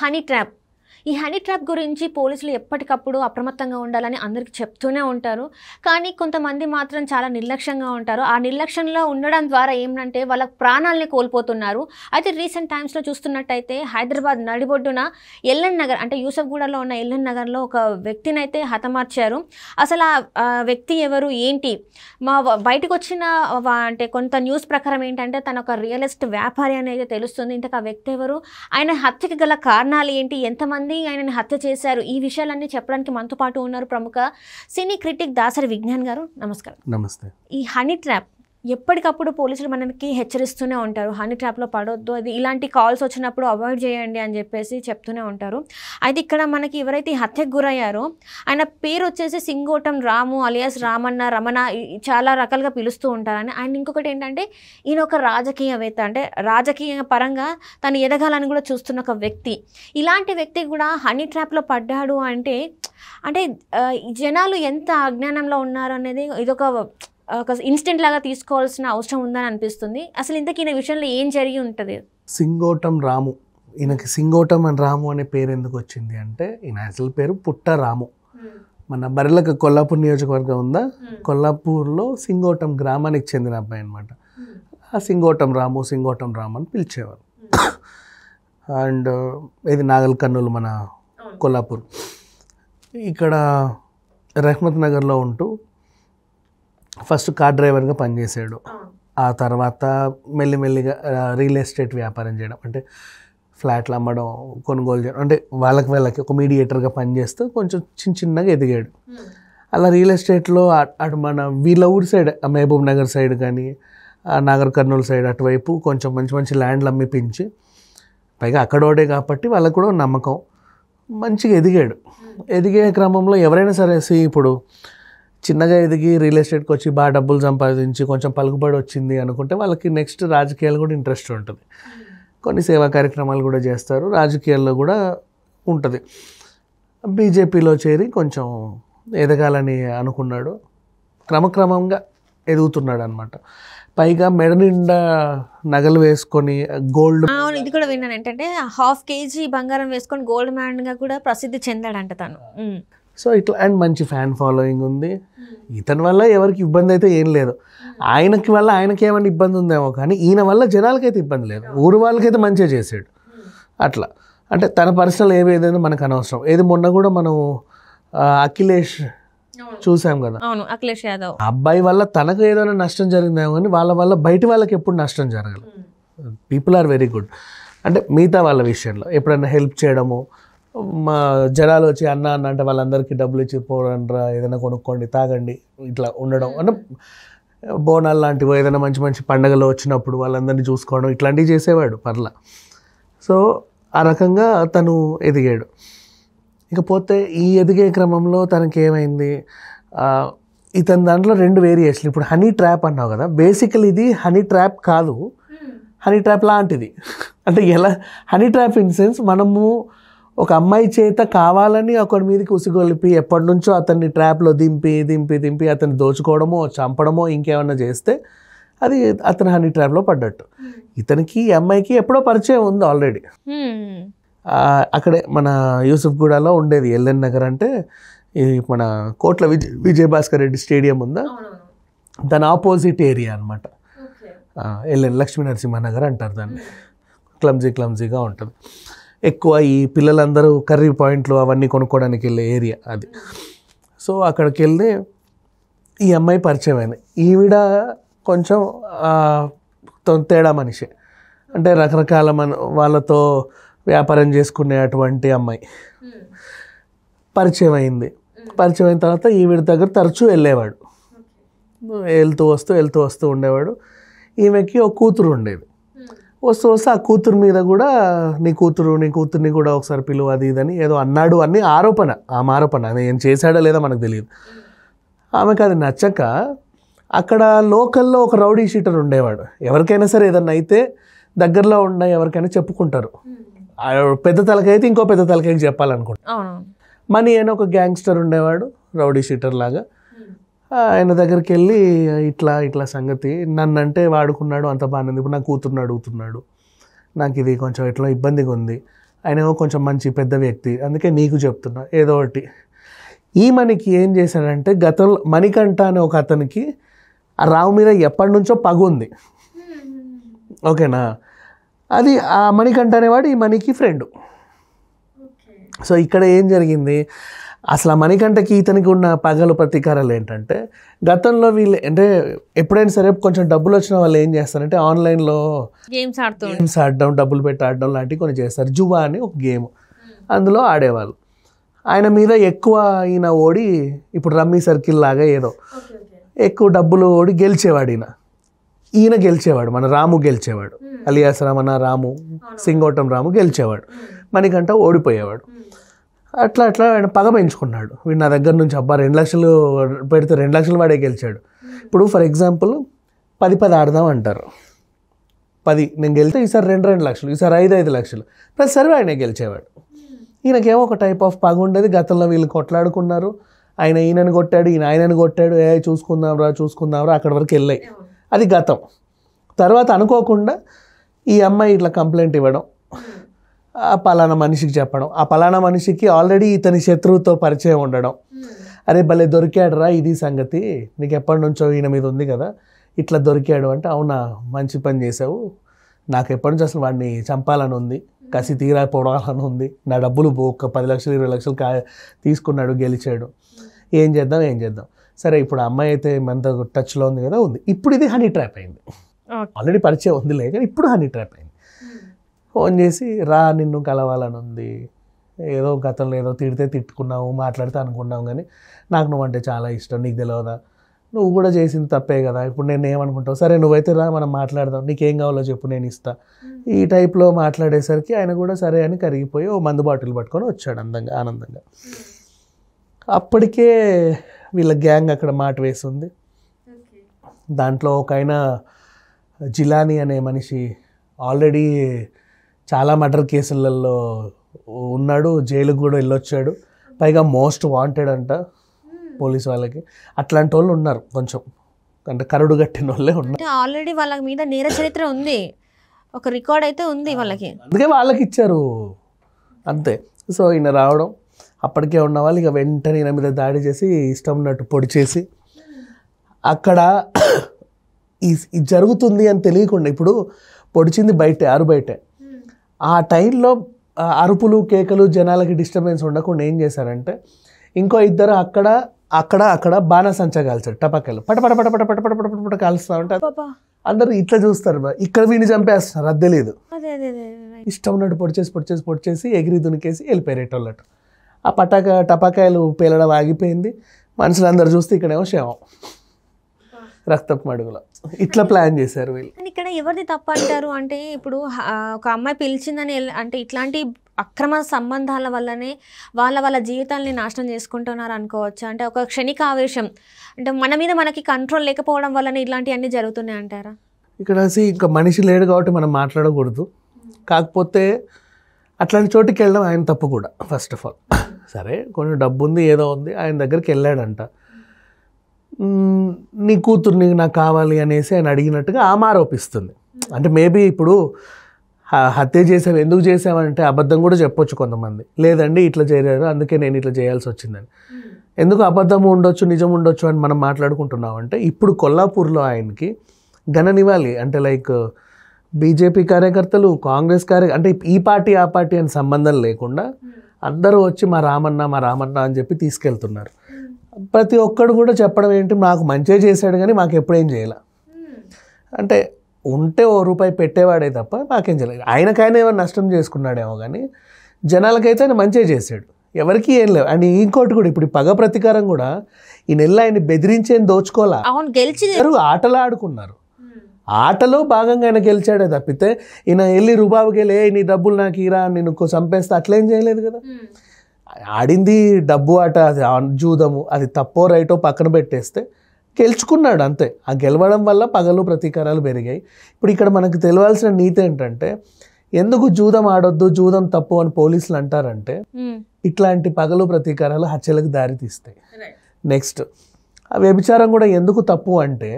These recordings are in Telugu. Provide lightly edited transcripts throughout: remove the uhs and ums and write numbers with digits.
Honey trap. ఈ హనీ ట్రాప్ గురించి పోలీసులు ఎప్పటికప్పుడు అప్రమత్తంగా ఉండాలని అందరికీ చెప్తూనే ఉంటారు. కానీ కొంతమంది మాత్రం చాలా నిర్లక్ష్యంగా ఉంటారు. ఆ నిర్లక్ష్యంలో ఉండడం ద్వారా ఏమంటే వాళ్ళ ప్రాణాలని కోల్పోతున్నారు. అయితే రీసెంట్ టైమ్స్లో చూస్తున్నట్టయితే హైదరాబాద్ నడిబొడ్డున ఎల్ఎన్ నగర్ అంటే యూసఫ్గూడలో ఉన్న ఎల్ఎన్ నగర్లో ఒక వ్యక్తిని అయితే హతమార్చారు. అసలు ఆ వ్యక్తి ఎవరు ఏంటి బయటకు వచ్చిన అంటే కొంత న్యూస్ ప్రకారం ఏంటంటే తన ఒక రియల్ ఎస్టేట్ వ్యాపారి అనేది తెలుస్తుంది. ఇంతకు ఆ వ్యక్తి ఎవరు, ఆయన హత్యకి గల కారణాలు ఏంటి, ఎంతమంది ఆయనని హత్య చేశారు, ఈ విషయాలన్నీ చెప్పడానికి మనతో పాటు ఉన్నారు ప్రముఖ సినీ క్రిటిక్ దాసరి విజ్ఞాన్ గారు. నమస్కారం. నమస్తే. ఈ హనీ ట్రాప్ ఎప్పటికప్పుడు పోలీసులు మనకి హెచ్చరిస్తూనే ఉంటారు, హనీ ట్రాప్లో పడొద్దు, అది ఇలాంటి కాల్స్ వచ్చినప్పుడు అవాయిడ్ చేయండి అని చెప్పేసి చెప్తూనే ఉంటారు. అయితే ఇక్కడ మనకి ఎవరైతే హత్యకు గురయ్యారో ఆయన పేరు వచ్చేసి సింగోటం రాము అలియాస్ రామన్న రమణ, చాలా రకాలుగా పిలుస్తూ ఉంటారని. ఆయన ఇంకొకటి ఏంటంటే ఈయన ఒక రాజకీయవేత్త, అంటే రాజకీయ పరంగా తను ఎదగాలని కూడా చూస్తున్న ఒక వ్యక్తి. ఇలాంటి వ్యక్తి కూడా హనీ ట్రాప్లో పడ్డాడు అంటే జనాలు ఎంత అజ్ఞానంలో ఉన్నారు అనేది ఇదొక ఇన్స్టెంట్ లాగా తీసుకోవాల్సిన అవసరం ఉందని అనిపిస్తుంది. అసలు ఇంతకీ ఈయన విషయంలో ఏం జరిగి ఉంటుంది? సింగోటం రాము, ఈయనకి సింగోటం అని రాము అనే పేరు ఎందుకు వచ్చింది అంటే ఈయన అసలు పేరు పుట్ట రాము. మన బర్రెలకు కొల్లాపూర్ నియోజకవర్గం ఉందా, కొల్లాపూర్లో సింగోటం గ్రామానికి చెందిన అబ్బాయి అనమాట. ఆ సింగోటం రాము అని పిలిచేవారు. అండ్ ఇది నాగల్ కర్నూలు మన కొల్లాపూర్. ఇక్కడ రహమత్ నగర్లో ఉంటూ ఫస్ట్ కార్ డ్రైవర్గా పనిచేసాడు. ఆ తర్వాత మెల్లిమెల్లిగా రియల్ ఎస్టేట్ వ్యాపారం చేయడం, అంటే ఫ్లాట్లు అమ్మడం, కొనుగోలు చేయడం, అంటే వాళ్ళకి ఒక మీడియేటర్గా పనిచేస్తూ కొంచెం చిన్నగా ఎదిగాడు. అలా రియల్ ఎస్టేట్లో అటు మన వీళ్ళ ఊరి సైడ్ మహబూబ్ నగర్ సైడ్ కానీ నాగర్ కర్నూలు సైడ్ అటువైపు కొంచెం మంచి ల్యాండ్లు అమ్మిపించి, పైగా అక్కడోడే కాబట్టి వాళ్ళకు కూడా నమ్మకం, మంచిగా ఎదిగాడు. ఎదిగే క్రమంలో ఎవరైనా సరే ఇప్పుడు చిన్నగా ఎదిగి రియల్ ఎస్టేట్కి వచ్చి బాగా డబ్బులు సంపాదించి కొంచెం పలుకుబడి వచ్చింది అనుకుంటే వాళ్ళకి నెక్స్ట్ రాజకీయాలు కూడా ఇంట్రెస్ట్ ఉంటుంది. కొన్ని సేవా కార్యక్రమాలు కూడా చేస్తారు, రాజకీయాల్లో కూడా ఉంటుంది. బీజేపీలో చేరి కొంచెం ఎదగాలని అనుకున్నాడు, క్రమక్రమంగా ఎదుగుతున్నాడు అనమాట. పైగా మెడ నిండా నగలు వేసుకొని గోల్డ్, ఇది కూడా విన్నాను ఏంటంటే 1/2 kg బంగారం వేసుకొని గోల్డ్ మ్యాన్గా కూడా ప్రసిద్ధి చెందాడంట తను. సో ఇట్లా అండ్ మంచి ఫ్యాన్ ఫాలోయింగ్ ఉంది. ఇతని వల్ల ఎవరికి ఇబ్బంది అయితే ఏం లేదు. ఆయనకి ఏమైనా ఇబ్బంది ఉందేమో కానీ ఈయన వల్ల జనాలకైతే ఇబ్బంది లేదు, ఊరు వాళ్ళకైతే మంచిగా చేసాడు. అట్లా అంటే తన పర్సనల్ ఏదైనా మనకు అనవసరం. ఏది మొన్న కూడా మనం అఖిలేష్ చూసాం కదా, అఖిలేష్ యాదవ్ అబ్బాయి వల్ల తనకు ఏదైనా నష్టం జరిగిందేమో కానీ వాళ్ళ వల్ల బయట వాళ్ళకి ఎప్పుడు నష్టం జరగదు. People are very good. అంటే మిగతా వాళ్ళ విషయంలో ఎప్పుడైనా హెల్ప్ చేయడము, మా జనాలు వచ్చి అన్న అంటే వాళ్ళందరికీ డబ్బులు ఇచ్చి పోరండ్రా ఏదైనా కొనుక్కోండి తాగండి ఇట్లా ఉండడం, అంటే బోనాలు లాంటివి ఏదైనా మంచి పండగలు వచ్చినప్పుడు వాళ్ళందరినీ చూసుకోవడం ఇట్లాంటివి చేసేవాడు పర్లా. సో ఆ రకంగా తను ఎదిగాడు. ఇకపోతే ఈ ఎదిగే క్రమంలో తనకి ఏమైంది, ఇతని దాంట్లో 2 వేరియేషన్లు. ఇప్పుడు హనీ ట్రాప్ అన్నావు కదా, బేసికల్ ఇది హనీ ట్రాప్ కాదు, హనీ ట్రాప్ లాంటిది. అంటే ఎలా హనీ ట్రాప్ ఇన్ సెన్స్, మనము ఒక అమ్మాయి చేత కావాలని ఒకరి మీదకి ఉసిగొలిపి ఎప్పటి నుంచో అతన్ని ట్రాప్లో దింపి అతన్ని దోచుకోవడమో చంపడమో ఇంకేమన్నా చేస్తే అది అతను హనీ ట్రాప్లో పడ్డట్టు. ఇతనికి ఈ అమ్మాయికి ఎప్పుడో పరిచయం ఉంది ఆల్రెడీ. అక్కడే మన యూసఫ్గూడలో ఉండేది ఎల్ఎన్ నగర్, అంటే ఈ మన కోట్ల విజయభాస్కర్ రెడ్డి స్టేడియం ఉందా, దాని ఆపోజిట్ ఏరియా అనమాట. ఎల్ఎన్ లక్ష్మీ నరసింహనగర్ అంటారు దాన్ని. క్లమ్జీగా ఉంటుంది. ఎక్కువ ఈ పిల్లలందరూ కర్రీ పాయింట్లు అవన్నీ కొనుక్కోవడానికి వెళ్ళే ఏరియా అది. సో అక్కడికి వెళ్తే ఈ అమ్మాయి పరిచయం అయింది. ఈవిడ కొంచెం తేడా మనిషి, అంటే రకరకాల వాళ్ళతో వ్యాపారం చేసుకునే అటువంటి అమ్మాయి పరిచయం అయింది. పరిచయం అయిన తర్వాత ఈవిడ దగ్గర తరచూ వెళ్ళేవాడు, వెళ్తూ వస్తూ ఉండేవాడు. ఈమెకి ఒక కూతురు ఉండేది. వస్తూ ఆ కూతురు మీద కూడా నీ కూతుర్ని కూడా ఒకసారి పిలువ అది ఇదని ఏదో అన్నాడు అని ఆరోపణ. అది ఏం చేశాడో లేదో మనకు తెలియదు. ఆమెకు అది నచ్చక అక్కడ లోకల్లో ఒక రౌడీ షీటర్ ఉండేవాడు. ఎవరికైనా సరే ఏదన్నా అయితే దగ్గరలో ఉన్న ఎవరికైనా చెప్పుకుంటారు. పెద్ద తలకైతే ఇంకో పెద్ద తలకైకి చెప్పాలనుకుంటా. మనీ అని ఒక గ్యాంగ్స్టర్ ఉండేవాడు, రౌడీ షీటర్ లాగా. ఆయన దగ్గరికి వెళ్ళి ఇట్లా సంగతి నన్నంటే వాడుకున్నాడు, అంత బాగానే ఉంది, ఇప్పుడు నా కూతుర్ని అడుగుతున్నాడు, నాకు ఇది కొంచెం ఎట్లా ఇబ్బందిగా ఉంది ఆయనేమో కొంచెం మంచి పెద్ద వ్యక్తి, అందుకే నీకు చెప్తున్నా ఏదో ఒకటి. ఈ మనకి ఏం చేశాడంటే గతంలో మణికంఠ అనే ఒక అతనికి ఆ రావు మీద ఎప్పటి నుంచో పగు ఉంది, ఓకేనా. అది ఆ మణికంఠ అనేవాడు ఈ మణికి ఫ్రెండ్. సో ఇక్కడ ఏం జరిగింది, అసలు ఆ మణికంఠకి ఇతనికి ఉన్న పగలు ప్రతీకారాలు ఏంటంటే, గతంలో వీళ్ళు అంటే ఎప్పుడైనా సరే కొంచెం డబ్బులు వచ్చిన వాళ్ళు ఏం చేస్తారంటే ఆన్లైన్లో గేమ్స్ ఆడడం, డబ్బులు పెట్టి ఆడడం లాంటివి కొన్ని చేస్తారు. జువా అని ఒక గేమ్, అందులో ఆడేవాళ్ళు. ఆయన మీద ఎక్కువ ఈయన ఓడి, ఇప్పుడు రమ్మీ సర్కిల్ లాగా ఏదో ఎక్కువ డబ్బులు ఓడి గెలిచేవాడు. ఈయన గెలిచేవాడు, మన రాము గెలిచేవాడు, అలియాస్ రమణ రాము, సింగోటం రాము గెలిచేవాడు, మణికంఠ ఓడిపోయేవాడు. అట్లా అట్లా ఆయన పగ పెంచుకున్నాడు. వీడు నా దగ్గర నుంచి అబ్బా 2 లక్షలు పెడితే 2 లక్షలు వాడే గెలిచాడు. ఇప్పుడు ఫర్ ఎగ్జాంపుల్ 10 ఆడదాం అంటారు, 10 నేను గెలితే ఈసారి 2 లక్షలు, ఈసారి 5 లక్షలు, ప్రతిసారి ఆయనే గెలిచేవాడు. ఈయనకేమో ఒక టైప్ ఆఫ్ పగ ఉండేది. గతంలో వీళ్ళు కొట్లాడుకున్నారు, ఆయన ఈయనని కొట్టాడు, ఈయన ఆయనని కొట్టాడు, చూసుకుందాంరా అక్కడి వరకు వెళ్ళాయి, అది గతం. తర్వాత అనుకోకుండా ఈ అమ్మాయి ఇట్లా కంప్లైంట్ ఇవ్వడం, ఆ పలానా మనిషికి చెప్పడం, ఆ పలానా మనిషికి ఆల్రెడీ ఇతని శత్రువుతో పరిచయం ఉండడం, అరే భలే దొరికాడురా, ఇది సంగతి, నీకు ఎప్పటి నుంచో ఈయన మీద ఉంది కదా, ఇట్లా దొరికాడు అంటే, అవునా మంచి పని చేసావు, నాకు ఎప్పటి నుంచి అసలు వాడిని చంపాలని ఉంది, కసి తీరా పొడవాలని ఉంది, నా డబ్బులు ఒక 10 లక్షలు 20 లక్షలు తీసుకున్నాడు, గెలిచాడు, ఏం చేద్దాం. సరే ఇప్పుడు అమ్మాయి అయితే మనతో టచ్లో ఉంది కదా, ఉంది. ఇప్పుడు ఇది హనీ ట్రాప్ అయింది, ఆల్రెడీ పరిచయం ఉందిలే కానీ ఇప్పుడు హనీ ట్రాప్ అయింది. ఫోన్ చేసి రా నిన్ను కలవాలని ఉంది, ఏదో గతంలో ఏదో తిట్టుకున్నావు, మాట్లాడితే అనుకున్నావు, కానీ నాకు నువ్వంటే చాలా ఇష్టం, నీకు తెలియదా, నువ్వు కూడా చేసింది తప్పే కదా, ఇప్పుడు నేను ఏమనుకుంటావు, సరే నువ్వైతే రా మనం మాట్లాడదాం, నీకేం కావాలో చెప్పు నేను ఇస్తా, ఈ టైప్లో మాట్లాడేసరికి ఆయన కూడా సరే అని కరిగిపోయి ఓ మందు బాటిల్ పట్టుకొని వచ్చాడు ఆనందంగా. అప్పటికే వీళ్ళ గ్యాంగ్ అక్కడ మాట వేసింది. దాంట్లో ఒక ఆయన జిలానీ అనే మనిషి ఆల్రెడీ చాలా మర్డర్ కేసులలో ఉన్నాడు, జైలుకు కూడా వెళ్ళొచ్చాడు, పైగా మోస్ట్ వాంటెడ్ అంట పోలీస్ వాళ్ళకి. అట్లాంటి వాళ్ళు ఉన్నారు, కొంచెం అంటే కరుడు కట్టిన వాళ్ళే ఉన్నారు. ఆల్రెడీ వాళ్ళ మీద నేర చరిత్ర ఉంది, ఒక రికార్డ్ అయితే ఉంది వాళ్ళకి, అందుకే వాళ్ళకి ఇచ్చారు అంతే. సో ఈయన రావడం, అప్పటికే ఉన్న వాళ్ళు ఇక వెంటనే ఈయన మీద దాడి చేసి ఇష్టం ఉన్నట్టు పొడి చేసి, అక్కడ ఇది జరుగుతుంది అని తెలియకుండా, ఇప్పుడు పొడిచింది ఆరు బయటే, ఆ టైంలో అరుపులు కేకలు జనాలకి డిస్టర్బెన్స్ ఉండకుండా ఏం చేశారంటే, ఇంకో ఇద్దరు అక్కడ బాణసంచా కాల్చారు, టపాకాయలు పటపట పటపట పటపట పటపట కాలుస్తా ఉంటారు. అందరూ ఇట్లా చూస్తారు, ఇక్కడ వీడిని చంపేస్తున్నారు, అది తెలియదు. ఇష్టం ఉన్నట్టు పొడి చేసి ఎగిరి దునికేసి వెళ్ళిపోయారు. ఆ టపాకాయలు పేలడం ఆగిపోయింది, మనుషులందరూ చూస్తే ఇక్కడేమో శవం, రక్తపు మడుగులో. ఇట్లా ప్లాన్ చేశారు వీళ్ళు. ఇక్కడ ఎవరిది తప్పు అంటారు అంటే, ఇప్పుడు ఒక అమ్మాయి పిలిచిందని అంటే ఇట్లాంటి అక్రమ సంబంధాల వల్లనే వాళ్ళ జీవితాలని నాశనం చేసుకుంటున్నారు అనుకోవచ్చు. అంటే ఒక క్షణిక ఆవేశం, అంటే మన మీద మనకి కంట్రోల్ లేకపోవడం వల్లనే ఇట్లాంటివన్నీ జరుగుతున్నాయి అంటారా? ఇక్కడ ఇంకా మనిషి లేడు కాబట్టి మనం మాట్లాడకూడదు, కాకపోతే అట్లాంటి చోటుకి వెళ్ళడం ఆయన తప్పు కూడా. ఫస్ట్ ఆఫ్ ఆల్ సరే కొంచెం డబ్బు ఉంది ఏదో ఉంది, ఆయన దగ్గరికి వెళ్ళాడంట, నీ కూతుర్ని నాకు కావాలి అనేసి ఆయన అడిగినట్టుగా ఆమె ఆరోపిస్తుంది. అంటే మేబీ ఇప్పుడు హత్య చేసావు, ఎందుకు చేసావంటే అబద్ధం కూడా చెప్పొచ్చు కొంతమంది, లేదండి ఇట్లా చేయలేదు అందుకే నేను ఇట్లా చేయాల్సి వచ్చిందని. ఎందుకు అబద్ధం ఉండొచ్చు నిజం ఉండొచ్చు అని మనం మాట్లాడుకుంటున్నాం అంటే, ఇప్పుడు కొల్లాపూర్లో ఆయనకి ఘననివ్వాలి అంటే లైక్ బీజేపీ కార్యకర్తలు, కాంగ్రెస్ అంటే ఈ పార్టీ ఆ పార్టీ అని సంబంధం లేకుండా అందరూ వచ్చి మా రామన్న అని చెప్పి తీసుకెళ్తున్నారు. ప్రతి ఒక్కడు కూడా చెప్పడం ఏంటి, మాకు మంచిగా చేశాడు కానీ మాకు ఎప్పుడేం చేయాల అంటే, ఉంటే ₹1 పెట్టేవాడే తప్ప మాకేం చేయలేదు. ఆయనకైనా ఏమైనా నష్టం చేసుకున్నాడేమో కానీ జనాలకైతే ఆయన మంచిగా చేశాడు, ఎవరికి ఏం లేవు. అండ్ ఇంకోటి కూడా, ఇప్పుడు పగ ప్రతీకారం కూడా ఈ నెల ఆయన బెదిరించేది దోచుకోవాలా, ఆటలు ఆడుకున్నారు, ఆటలో భాగంగా ఆయన గెలిచాడే తప్పితే ఈయన వెళ్ళి రుబాబుకి వెళ్ళి నీ డబ్బులు నాకు ఇరా నేను చంపేస్తా అట్లేం చేయలేదు కదా. ఆడింది డబ్బు ఆట, అది జూదము, అది తప్పో రైటో పక్కన పెట్టేస్తే గెలుచుకున్నాడు అంతే. ఆ గెలవడం వల్ల పగలు ప్రతీకారాలు పెరిగాయి. ఇప్పుడు ఇక్కడ మనకు తెలియాల్సిన నీతి ఏంటంటే, ఎందుకు జూదం ఆడొద్దు జూదం తప్పు అని పోలీసులు అంటారంటే, ఇట్లాంటి పగలు ప్రతీకారాలు హత్యలకు దారి తీస్తాయి. నెక్స్ట్ ఆ వ్యభిచారం కూడా ఎందుకు తప్పు అంటే,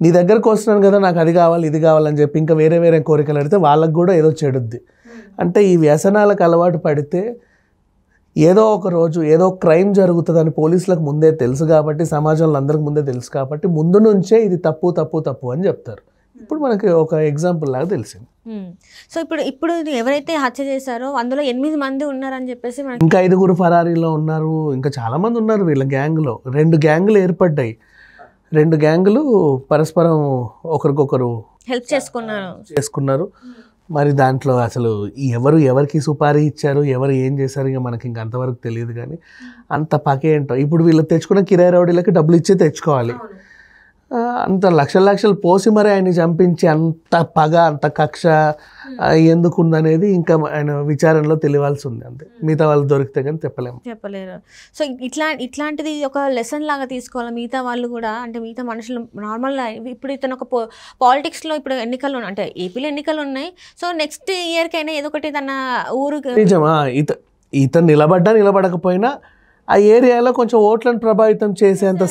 నీ దగ్గరకు వస్తున్నాను కదా నాకు అది కావాలి ఇది కావాలని చెప్పి ఇంకా వేరే కోరికలు అడిగితే వాళ్ళకు కూడా ఏదో చెడుద్ది. అంటే ఈ వ్యసనాలకు అలవాటు పడితే ఏదో ఒక రోజు ఏదో క్రైమ్ జరుగుతుందని పోలీసులకు ముందే తెలుసు కాబట్టి, సమాజంలో అందరికి ముందే తెలుసు కాబట్టి ముందు నుంచే ఇది తప్పు తప్పు తప్పు అని చెప్తారు. ఇప్పుడు మనకి ఒక ఎగ్జాంపుల్ లాగా తెలిసింది. సో ఇప్పుడు ఎవరైతే హత్య చేశారో అందులో 8 మంది ఉన్నారని చెప్పేసి ఇంకా 5 ఫరారీలో ఉన్నారు, ఇంకా చాలా మంది ఉన్నారు వీళ్ళ గ్యాంగ్లో. 2 గ్యాంగులు ఏర్పడ్డాయి. 2 గ్యాంగులు పరస్పరం ఒకరికొకరు హెల్ప్ చేసుకున్నారు. మరి దాంట్లో అసలు ఎవరికి సుపారీ ఇచ్చారు, ఎవరు ఏం చేశారు ఇక మనకి ఇంక అంతవరకు తెలియదు. కానీ అంత పకే ఏంటో ఇప్పుడు వీళ్ళు తెచ్చుకున్న కిరాయి రౌడీలకి డబ్బులు ఇచ్చే తెచ్చుకోవాలి. అంత లక్షలు పోసి మరి ఆయన్ని చంపించి అంత పగ అంత కక్ష ఎందుకుందనేది ఇంకా ఆయన విచారణలో తెలియాల్సి ఉంది. అంతే, మిగతా వాళ్ళు దొరికితే కానీ చెప్పలేరు. సో ఇట్లాంటిది ఒక లెసన్ లాగా తీసుకోవాలి మిగతా వాళ్ళు కూడా. అంటే మిగతా మనుషులు నార్మల్ ఇప్పుడు ఇతను ఒక పాలిటిక్స్లో ఇప్పుడు ఎన్నికలు అంటే ఏపీలో ఎన్నికలు ఉన్నాయి. సో నెక్స్ట్ ఇయర్కైనా ఏదో ఒకటి తన ఊరు నిజమా ఇతను నిలబడకపోయినా ఆ ఏరియాలో కొంచెం ఓట్లను ప్రభావితం చేసేంత